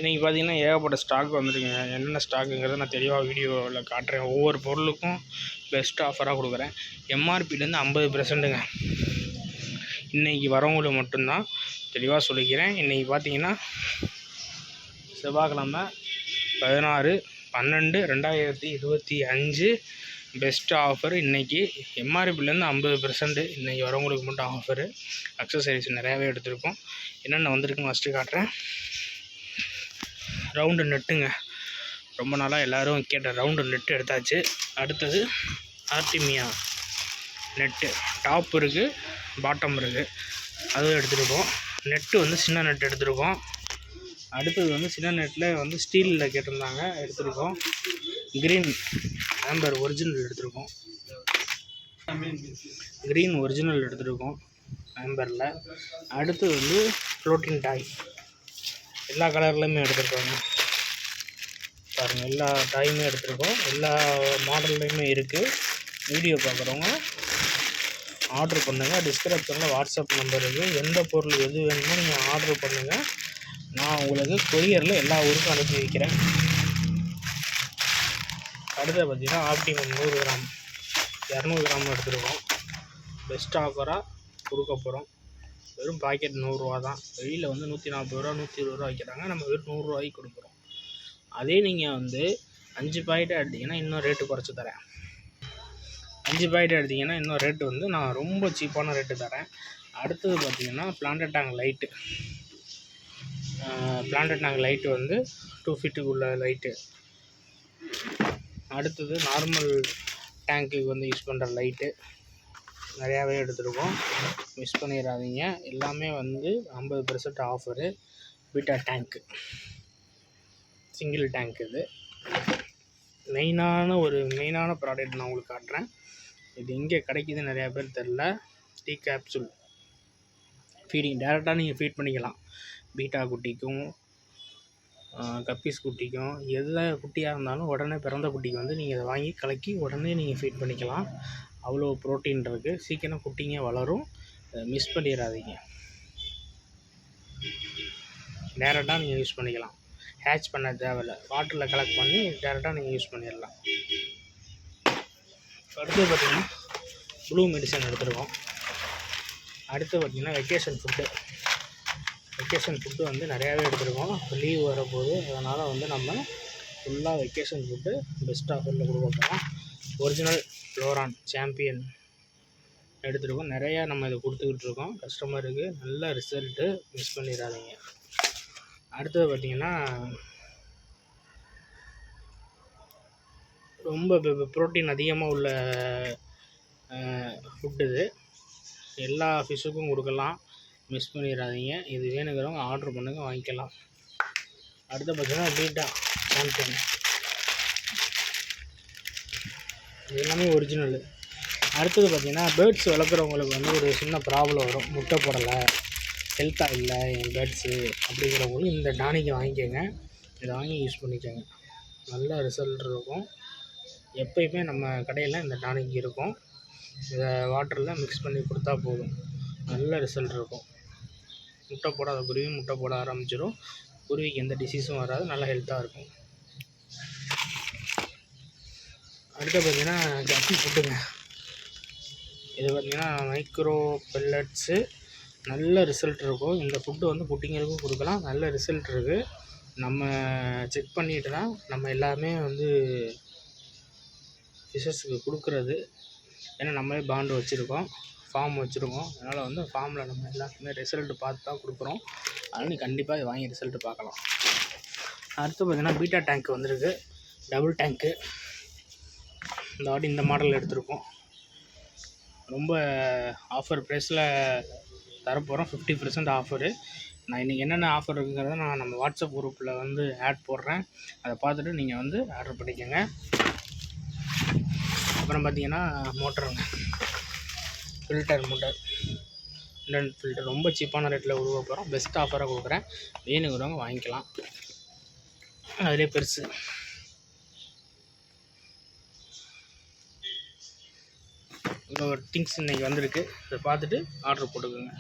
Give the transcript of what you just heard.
இன்றைக்கி பார்த்தீங்கன்னா ஏகப்பட்ட ஸ்டாக் வந்துருக்குங்க. என்னென்ன ஸ்டாக்குங்கிறத நான் தெளிவாக வீடியோவில் காட்டுறேன். ஒவ்வொரு பொருளுக்கும் பெஸ்ட் ஆஃபராக கொடுக்குறேன். எம்ஆர்பிலேருந்து 50%ங்க. இன்றைக்கி வரவங்களுக்கு மட்டும்தான் தெளிவாக சொல்லிக்கிறேன். இன்றைக்கி பார்த்தீங்கன்னா செவ்வாய்க்கிழமை 16/12/2025 பெஸ்ட் ஆஃபர். இன்றைக்கி எம்ஆர்பிலேருந்து 50% இன்றைக்கி வரவங்களுக்கு மட்டும் ஆஃபரு. அக்சசரிஸ் நிறையாவே எடுத்திருக்கோம். என்னென்ன வந்திருக்குன்னு ஃபஸ்ட்டு காட்டுறேன். ரவுண்டு நெட்டுங்க, ரொம்ப நாளாக எல்லோரும் கேட்ட ரவுண்டு நெட்டு எடுத்தாச்சு. அடுத்தது ஆர்டிமியா நெட்டு, டாப் இருக்குது, பாட்டம் இருக்குது, அதுவும் எடுத்துருக்கோம். நெட்டு வந்து சின்ன நெட் எடுத்துருக்கோம். அடுத்தது வந்து சின்ன நெட்டில் வந்து ஸ்டீலில் கேட்டிருந்தாங்க, எடுத்துருக்கோம். க்ரீன் ஆம்பர் ஒரிஜினல் எடுத்துருக்கோம். க்ரீன் ஒரிஜினல் எடுத்துருக்கோம் ஆம்பரில். அடுத்து வந்து ஃப்ளோட்டிங் டாய் எல்லா கலர்லையுமே எடுத்துருக்கோங்க. பாருங்கள், எல்லா டாயுமே எடுத்துருக்கோம். எல்லா மாடல்லையுமே இருக்குது. வீடியோ பார்க்குறவங்க ஆர்டர் பண்ணுங்கள். டிஸ்கிரிப்ஷனில் வாட்ஸ்அப் நம்பர் இருக்குது. எந்த பொருள் எது வேணுமோ நீங்கள் ஆர்டர் பண்ணுங்கள். நான் உங்களுக்கு கொரியரில் எல்லா ஊருக்கும் அனுப்பி வைக்கிறேன். அடுத்து பார்த்திங்கன்னா ஆப்டிமம் 100 கிராம் 200 கிராம் எடுத்துருக்கோம். பெஸ்ட் ஆஃபராக கொடுக்க போகிறோம். வெறும் பாக்கெட் 100 ரூபா தான். வெளியில் வந்து 140 ரூபா 120 ரூபா வைக்கிறாங்க. நம்ம வெறும் 100 ரூபாய்க்கு கொடுக்குறோம். அதே நீங்கள் வந்து 5 பாக்கெட்டு எடுத்திங்கன்னா இன்னும் ரேட்டு குறைச்சி தரேன். 5 பாக்கெட்டு எடுத்திங்கன்னா இன்னும் ரேட்டு வந்து நான் ரொம்ப சீப்பான ரேட்டு தரேன். அடுத்தது பார்த்திங்கன்னா plant tank light. Plant tank light வந்து 2 ஃபீட்டுக்குள்ள லைட்டு. அடுத்தது நார்மல் டேங்க்குக்கு வந்து யூஸ் பண்ணுற லைட்டு நிறையாவே எடுத்துருக்கோம். மிஸ் பண்ணிடாதீங்க. எல்லாமே வந்து 50% ஆஃபரு. பீட்டா டேங்க்கு, சிங்கிள் டேங்க். இது மெயினான ப்ராடக்ட் நான் உங்களுக்கு காட்டுறேன். இது எங்கே கிடைக்கிது நிறையா பேர் தெரில. டீ கேப்சூல் ஃபீடிங் டேரெக்டாக நீங்கள் ஃபீட் பண்ணிக்கலாம். பீட்டா குட்டிக்கும் கப்பீஸ் குட்டிக்கும் எந்த குட்டியாக இருந்தாலும் உடனே பிறந்த குட்டிக்கு வந்து நீங்கள் இதை வாங்கி கலக்கி உடனே நீங்கள் ஃபீட் பண்ணிக்கலாம். அவ்வளோ ப்ரோட்டீன் இருக்குது. சீக்கிரம் குட்டிங்க வளரும். மிஸ் பண்ணிடாதீங்க. டேரெக்டாக நீங்கள் யூஸ் பண்ணிக்கலாம். ஹேட்ச் பண்ண தேவையில்லை. வாட்டரில் கலெக்ட் பண்ணி டேரெக்டாக நீங்கள் யூஸ் பண்ணிடலாம். அடுத்து பார்த்திங்கன்னா ப்ளூ மெடிசன் எடுத்துருக்கோம். அடுத்து பார்த்திங்கன்னா வெக்கேஷன் ஃபுட்டு வந்து நிறையாவே எடுத்துருக்கோம். லீவ் வரப்போகுது, அதனால் வந்து நம்ம ஃபுல்லாக வெக்கேஷன் ஃபுட்டு பெஸ்ட் ஆஃபரில் கொடுக்க போகிறோம். ஒரிஜினல் ஃப்ளோரான் சாம்பியன் எடுத்துருக்கோம். நிறையா நம்ம இதை கொடுத்துக்கிட்ருக்கோம் கஸ்டமருக்கு. நல்ல ரிசல்ட்டு, மிஸ் பண்ணிடாதீங்க. அடுத்தது பார்த்திங்கன்னா ரொம்ப ப்ரோட்டீன் அதிகமாக உள்ள ஃபுட்டு இது. எல்லா ஃபிஷ்ஷுக்கும் கொடுக்கலாம். மிஸ் பண்ணிடாதீங்க. இது வேணுங்கிறவங்க ஆர்டர் பண்ணுங்கள், வாங்கிக்கலாம். அடுத்து பார்த்திங்கன்னா பீட்டா சாம்பியன், இது எல்லாமே ஒரிஜினலு. அடுத்தது பார்த்திங்கன்னா பேர்ட்ஸ் வளர்க்குறவங்களுக்கு வந்து ஒரு சின்ன ப்ராப்ளம் வரும். முட்டை போடலை, ஹெல்த்தாக இல்லை என் பேர்ட்ஸு அப்படிங்கிறவங்களுக்கு இந்த டானிக்கை வாங்கிக்கோங்க. இதை வாங்கி யூஸ் பண்ணிக்கோங்க. நல்ல ரிசல்ட் இருக்கும். எப்போயுமே நம்ம கடையில் இந்த டானிக் இருக்கும். இதை வாட்டரில் மிக்ஸ் பண்ணி கொடுத்தா போதும், நல்ல ரிசல்ட் இருக்கும். முட்டை போடாத குருவி முட்டை போட ஆரம்பிச்சிடும். குருவிக்கு எந்த டிசீஸும் வராது, நல்லா ஹெல்த்தாக இருக்கும். அடுத்து பார்த்திங்கன்னா கப்பி ஃபுட்டுங்க. இது பார்த்திங்கன்னா மைக்ரோ பெல்லட்ஸு, நல்ல ரிசல்ட் இருக்கும். இந்த ஃபுட்டு வந்து குட்டிங்களுக்கும் கொடுக்கலாம். நல்ல ரிசல்ட் இருக்குது. நம்ம செக் பண்ணிட்டு தான் நம்ம எல்லாமே வந்து ஃபிஷஸுக்கு கொடுக்குறது. ஏன்னா நம்மளே பாண்டு வச்சுருக்கோம், ஃபார்ம் வச்சுருக்கோம். அதனால் வந்து ஃபார்மில் நம்ம எல்லாத்துக்குமே ரிசல்ட்டு பார்த்து தான் கொடுக்குறோம். அதனால் நீ கண்டிப்பாக இதை வாங்கி ரிசல்ட்டு பார்க்கலாம். அடுத்து பார்த்திங்கன்னா பீட்டா டேங்க் வந்திருக்கு, டபுள் டேங்க்கு. இந்த வாட்டி இந்த மாடல் எடுத்திருக்கோம். ரொம்ப ஆஃபர் ப்ரைஸில் தரப்போகிறோம். 50% ஆஃபரு. நான் இன்றைக்கி என்னென்ன ஆஃபர் இருக்குங்கிறத நான் நம்ம வாட்ஸ்அப் குரூப்பில் வந்து ஆட் போடுறேன். அதை பார்த்துட்டு நீங்கள் வந்து ஆர்டர் பண்ணிக்கோங்க. அப்புறம் பார்த்திங்கன்னா மோட்டருங்க, ஃபில்டர் மோட்டர், இண்டக்ஷன் ஃபில்டர் ரொம்ப சீப்பான ரேட்டில் கொடுக்க போகிறோம். பெஸ்ட் ஆஃபராக கொடுக்குறேன். வேணுங்கிறவங்க வாங்கிக்கலாம். அதிலே பெருசு இன்னொரு திங்ஸ் இன்றைக்கி வந்திருக்கு. இதை பார்த்துட்டு ஆர்டர் போட்டுக்கோங்க.